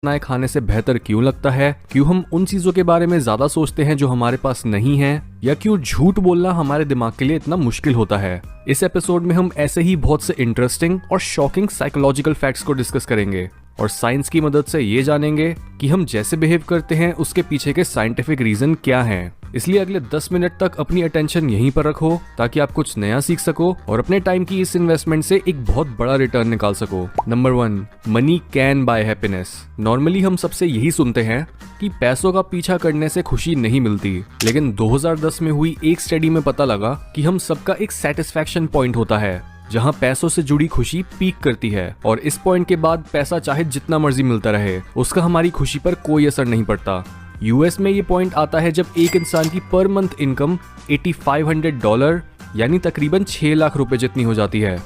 खाना खाने से बेहतर क्यों लगता है, क्यों हम उन चीजों के बारे में ज्यादा सोचते हैं जो हमारे पास नहीं है, या क्यों झूठ बोलना हमारे दिमाग के लिए इतना मुश्किल होता है। इस एपिसोड में हम ऐसे ही बहुत से इंटरेस्टिंग और शॉकिंग साइकोलॉजिकल फैक्ट्स को डिस्कस करेंगे और साइंस की मदद से ये जानेंगे कि हम जैसे बिहेव करते हैं उसके पीछे के साइंटिफिक रीजन क्या हैं। इसलिए अगले 10 मिनट तक अपनी अटेंशन यहीं पर रखो ताकि आप कुछ नया सीख सको और अपने टाइम की इस इन्वेस्टमेंट से एक बहुत बड़ा रिटर्न निकाल सको। Number 1, money can buy happiness. Normally हम सबसे यही सुनते हैं कि पैसों का पीछा करने से खुशी नहीं मिलती, लेकिन 2010 में हुई एक स्टडी में पता लगा कि हम सबका एक सेटिस्फैक्शन पॉइंट होता है जहां पैसों से जुड़ी खुशी पीक करती है और इस पॉइंट के बाद पैसा चाहे जितना मर्जी मिलता रहे उसका हमारी खुशी पर कोई असर नहीं पड़ता। यूएस में ये पॉइंट आता है जब एक इंसान की पर मंथ इनकम $8500 यानी तकरीबन 6 लाख रुपए जितनी हो जाती है।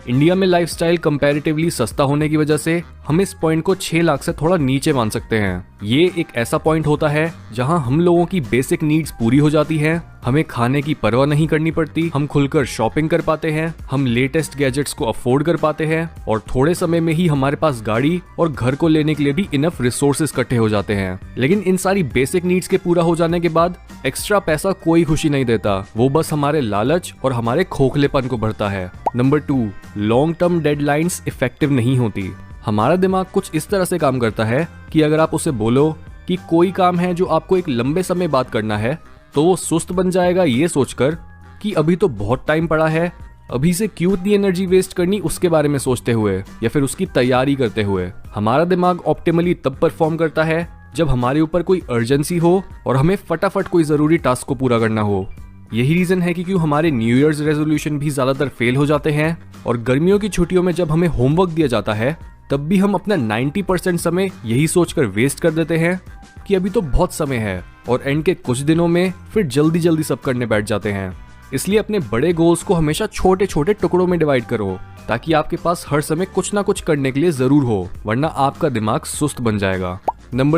इंडिया में लाइफस्टाइल कंपैरेटिवली सस्ता होने की वजह से हम इस पॉइंट को 6 लाख से थोड़ा नीचे मान सकते हैं। ये एक ऐसा पॉइंट होता है जहां हम लोगों की बेसिक नीड्स पूरी हो जाती हैं, हमें खाने की परवाह नहीं करनी पड़ती, हम खुलकर शॉपिंग कर पाते हैं, हम लेटेस्ट गैजेट्स को अफोर्ड कर पाते हैं और थोड़े समय में ही हमारे पास गाड़ी और घर को लेने के लिए भी इनफ रिसोर्सेज इकट्ठे हो जाते हैं। लेकिन इन सारी बेसिक नीड्स के पूरा हो जाने के बाद एक्स्ट्रा पैसा कोई खुशी नहीं देता, वो बस हमारे लालच और हमारे खोखलेपन को बढ़ता है। Number 2, long term deadlines effective नहीं होती। हमारा दिमाग कुछ इस तरह से काम करता है कि अगर आप उसे बोलो कि कोई काम है जो आपको एक लंबे समय बाद करना है तो वो सुस्त बन जाएगा ये सोचकर कि अभी तो बहुत टाइम पड़ा है, अभी से क्यों इतनी एनर्जी वेस्ट करनी उसके बारे में सोचते हुए या फिर उसकी तैयारी करते हुए। हमारा दिमाग ऑप्टिमली तब परफॉर्म करता है जब हमारे ऊपर कोई अर्जेंसी हो और हमें फटाफट कोई जरूरी टास्क को पूरा करना हो। यही रीजन है कि क्यों हमारे न्यू ईयर्स रेजोल्यूशन भी ज्यादातर फेल हो जाते हैं और गर्मियों की छुट्टियों में जब हमें होमवर्क दिया जाता है तब भी हम अपना 90% समय यही सोचकर वेस्ट कर देते हैं कि अभी तो बहुत समय है और एंड के कुछ दिनों में फिर जल्दी जल्दी सब करने बैठ जाते हैं। इसलिए अपने बड़े गोल्स को हमेशा छोटे छोटे टुकड़ों में डिवाइड करो ताकि आपके पास हर समय कुछ ना कुछ करने के लिए जरूर हो, वरना आपका दिमाग सुस्त बन जाएगा। नंबर